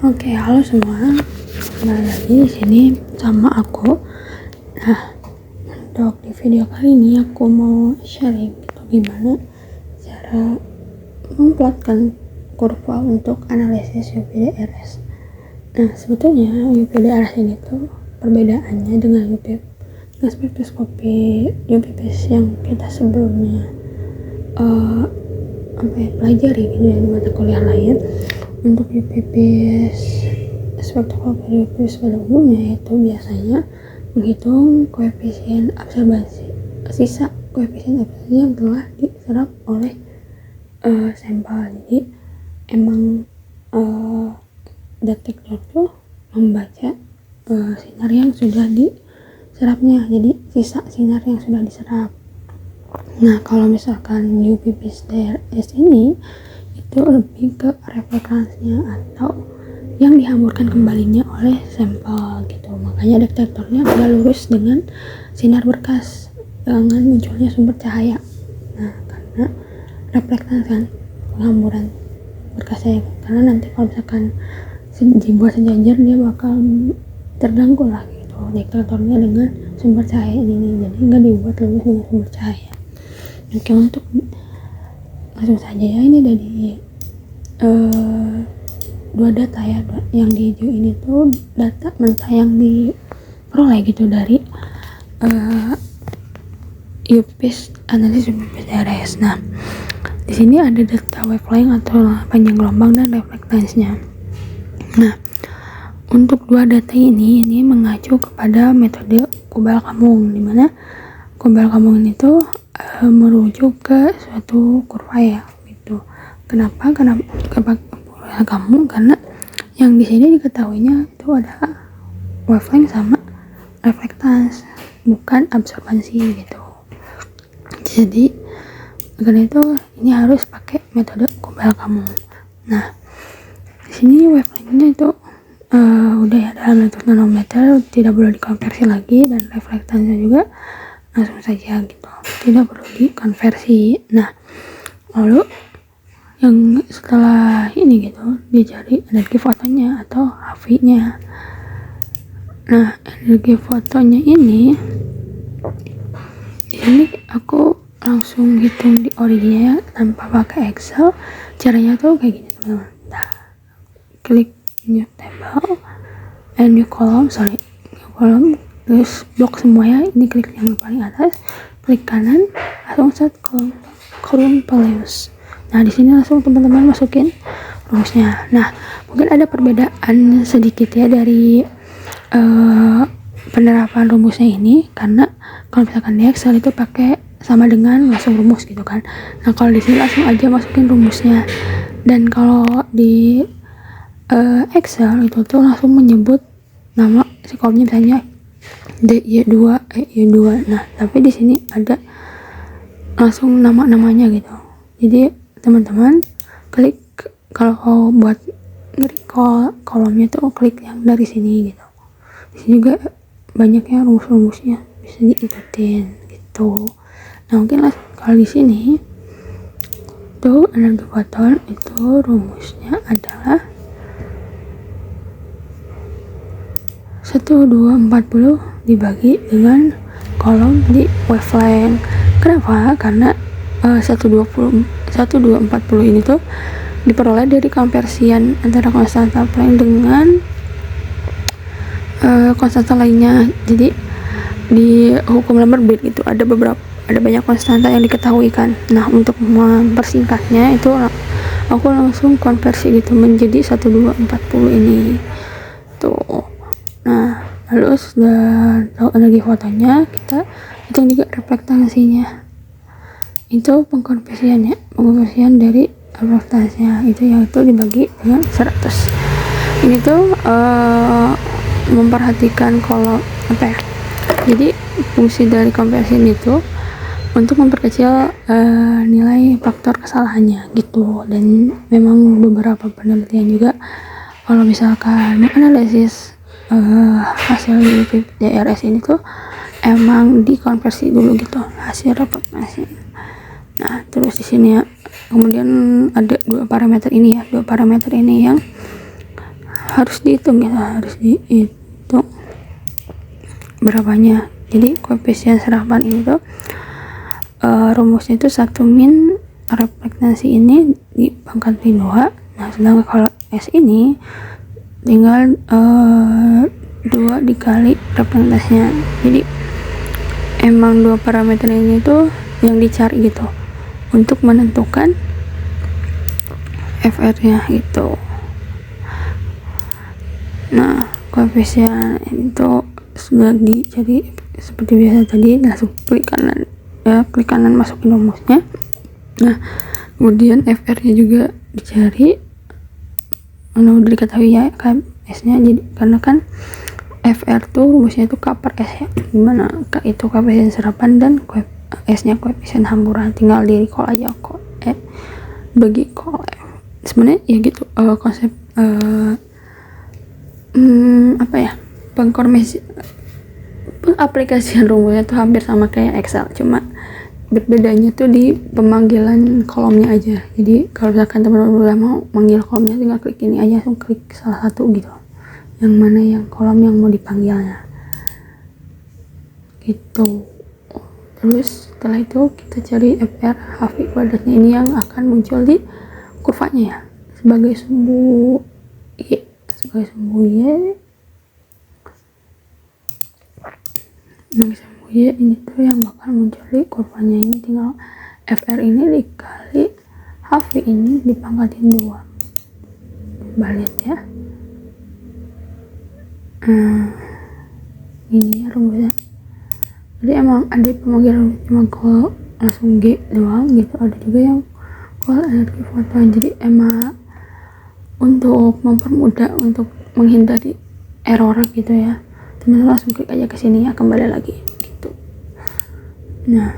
Oke, halo semua. Kembali lagi di sini sama aku. Nah, untuk di video kali ini aku mau sharing gitu gimana cara memplotkan kurva untuk analisis UPDRS. Nah, sebetulnya UPDRS ini tuh perbedaannya dengan spektroskopi UPPS yang kita sebelumnya pelajari gitu ya di mata kuliah lain. Untuk UPPS spektroskopi UPPS pada umumnya itu biasanya menghitung koefisien absorbansi, sisa koefisien absorbansi yang telah diserap oleh sampel. Jadi emang detektor tuh membaca sinar yang sudah diserapnya, jadi sisa sinar yang sudah diserap. Nah, kalau misalkan UPPS DRS ini itu lebih ke refleksinya atau yang dihamburkan kembalinya oleh sampel gitu. Makanya detektornya agak lurus dengan sinar berkas dengan munculnya sumber cahaya. Nah, karena reflektans kan penghamburan berkasnya, karena nanti kalau misalkan dibuat sejajar dia bakal terganggu lah gitu detektornya dengan sumber cahaya ini, jadi nggak dibuat lurus dengan sumber cahaya. Oke, untuk langsung saja ya, ini dari dua data ya, yang di hijau ini tuh data mentah yang diperoleh gitu dari UPPS analisis UPPS DRS. Nah, di sini ada data wavelength atau panjang gelombang dan reflektansnya. Nah, untuk dua data ini mengacu kepada metode Kubel-Kammung, di mana Kubel-Kammung ini tuh merujuk ke suatu kurva ya gitu. Kenapa Kubel-Kammung? Karena yang di sini diketahuinya itu ada wavelength sama reflektans, bukan absorbansi gitu. Jadi karena itu ini harus pakai metode Kubel-Kammung. Nah, di sini wavelengthnya itu udah ya dalam bentuk nanometer, tidak perlu dikonversi lagi, dan reflektansnya juga langsung saja gitu, tidak perlu dikonversi. Nah, lalu yang setelah ini gitu dicari energi fotonya atau HV-nya. Nah, energi fotonya ini aku langsung hitung di originnya tanpa pakai Excel. Caranya tuh kayak gini teman-teman. Nah, klik new table and new column, terus blok semua ya. Ini klik yang paling atas, klik kanan, langsung set kolom Peleus. Nah, di sini langsung teman-teman masukin rumusnya. Nah, mungkin ada perbedaan sedikit ya dari penerapan rumusnya ini, karena kalau misalkan di Excel itu pakai sama dengan langsung rumus gitu kan. Nah, kalau di sini langsung aja masukin rumusnya. Dan kalau di Excel itu tuh langsung menyebut nama si kolomnya, misalnya DY2, Y2. Nah, tapi di sini ada langsung nama-namanya gitu. Jadi teman-teman klik, kalau buat recall kolomnya tuh klik yang dari sini gitu. Di sini juga banyaknya rumus-rumusnya, bisa diikutin gitu. Nah, mungkin lah kalau di sini tuh energi foton itu rumusnya adalah 1240 dibagi dengan kolom di wavelength. Kenapa? Karena 1240 ini tuh diperoleh dari konversian antara konstanta Planck dengan konstanta lainnya. Jadi di hukum Lambert gitu ada banyak konstanta yang diketahui kan. Nah, untuk mempersingkatnya itu aku langsung konversi gitu menjadi 1240 ini tuh. Nah, lalu sudah tahu energi fotonya, kita hitung juga reflektansinya. Itu pengkonversian dari reflektansinya itu, yaitu dibagi dengan 100. Ini tuh memperhatikan kolom jadi fungsi dari konversi itu untuk memperkecil nilai faktor kesalahannya gitu. Dan memang beberapa penelitian juga kalau misalkan menganalisis hasil DRS ini tuh emang dikonversi dulu gitu hasil reflektasi. Nah, terus di sini ya kemudian ada dua parameter ini yang harus dihitung ya, harus dihitung berapanya. Jadi koefisien serapan itu rumusnya itu 1 min reflektasi ini dipangkatin 2. Nah sedangkan kalau S ini tinggal 2 dikali reflektasinya. Jadi emang 2 parameter ini tuh yang dicari gitu untuk menentukan FR nya gitu. Nah koefisien itu sudah jadi seperti biasa tadi, langsung klik kanan ya, klik kanan masukin rumusnya. Nah kemudian FR nya juga dicari, udah diketahui ya S nya. Jadi karena kan FR tuh rumusnya itu K per S ya, dimana K itu koefisien serapan dan S nya koefisien hamburan, tinggal di recall aja kok bagi call sebenarnya ya gitu. Konsep apa ya, pengaplikasian rumusnya tuh hampir sama kayak Excel, cuma berbedanya tuh di pemanggilan kolomnya aja. Jadi kalau misalkan teman-teman udah mau manggil kolomnya, tinggal klik ini aja, langsung klik salah satu gitu, yang mana yang kolom yang mau dipanggilnya gitu. Terus setelah itu kita cari FR HV kuadratnya, ini yang akan muncul di kurvanya ya, sebagai sumbu Y, sebagai sumbu Y ini tuh yang bakal muncul di kurvanya. Ini tinggal FR ini dikali HV ini dipangkatin 2. Balik ya. Ini ya rumusnya. Jadi emang ada pemanggilan cuma call langsung G doang gitu, ada juga yang call energi foton. Jadi emang untuk mempermudah, untuk menghindari error gitu ya, teman-teman langsung klik aja ke sini ya, kembali lagi gitu. Nah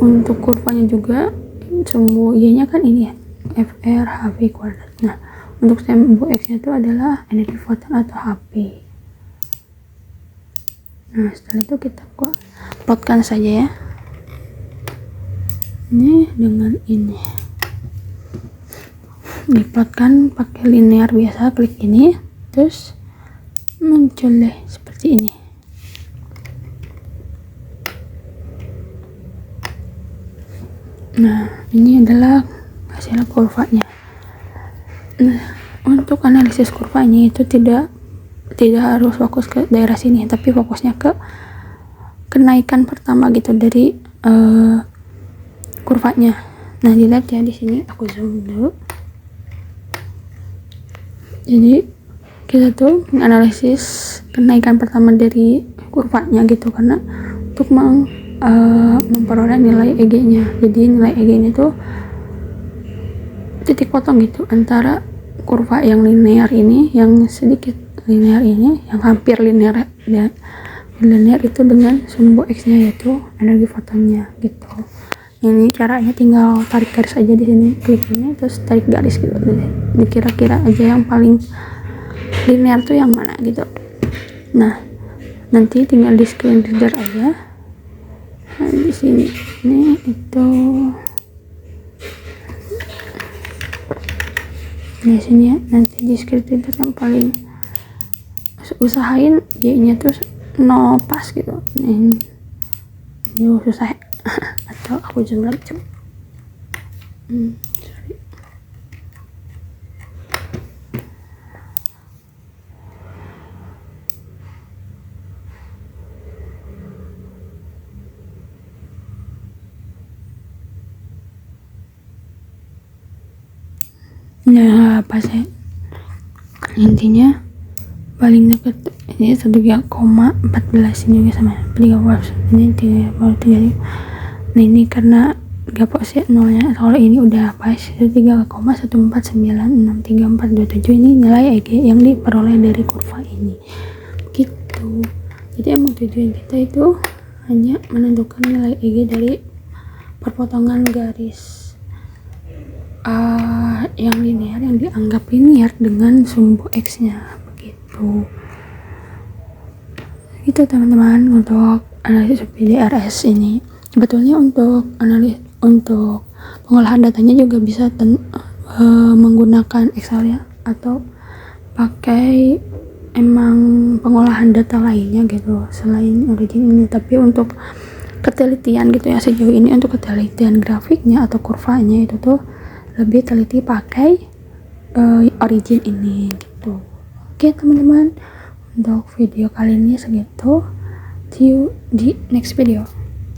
untuk kurvanya juga sumbu Y nya kan ini ya, FR HV kuadrat. Nah untuk sumbu X nya itu adalah energi foton atau HP. Nah setelah itu kita plotkan saja ya, ini dengan ini diplotkan pakai linear biasa, klik ini terus muncul deh seperti ini. Nah ini adalah hasil kurvanya. Nah untuk analisis kurvanya itu tidak harus fokus ke daerah sini, tapi fokusnya ke kenaikan pertama gitu dari kurvanya. Nah dilihat ya di sini, aku zoom dulu. Jadi kita tuh menganalisis kenaikan pertama dari kurvanya gitu, karena untuk memperoleh nilai EG nya. Jadi nilai EG nya tuh titik potong gitu antara kurva yang linear ini, yang sedikit linear ini, yang hampir linear dan linear itu dengan sumbu X nya yaitu energi fotonnya gitu. Ini caranya tinggal tarik garis aja di sini, klik ini terus tarik garis gitu, dikira-kira aja yang paling linear tuh yang mana gitu. Nah nanti tinggal di screen reader aja. Nah di sini ini itu di sini ya, nanti di screen reader yang paling usahain Y nya tuh 0 pas gitu. Ini susah ya. Atau aku zoom lagi coba. Sorry. Nah pas ya, intinya paling dekat ini 3,14 ini juga sama 30, ini 30. Nah ini karena 3 pos ya nolnya, kalau ini udah pas itu 3,1496347, ini nilai EG yang diperoleh dari kurva ini gitu. Jadi emang tujuan kita itu hanya menentukan nilai EG dari perpotongan garis yang linear, yang dianggap linear dengan sumbu X nya begitu. Itu teman-teman untuk analisis PDRS ini. Sebetulnya untuk pengolahan datanya juga bisa menggunakan Excel ya, atau pakai emang pengolahan data lainnya gitu selain origin ini. Tapi untuk ketelitian gitu ya, sejauh ini untuk ketelitian grafiknya atau kurvanya itu tuh lebih teliti pakai origin ini gitu. Oke teman-teman, untuk video kali ini segitu. See you di next video.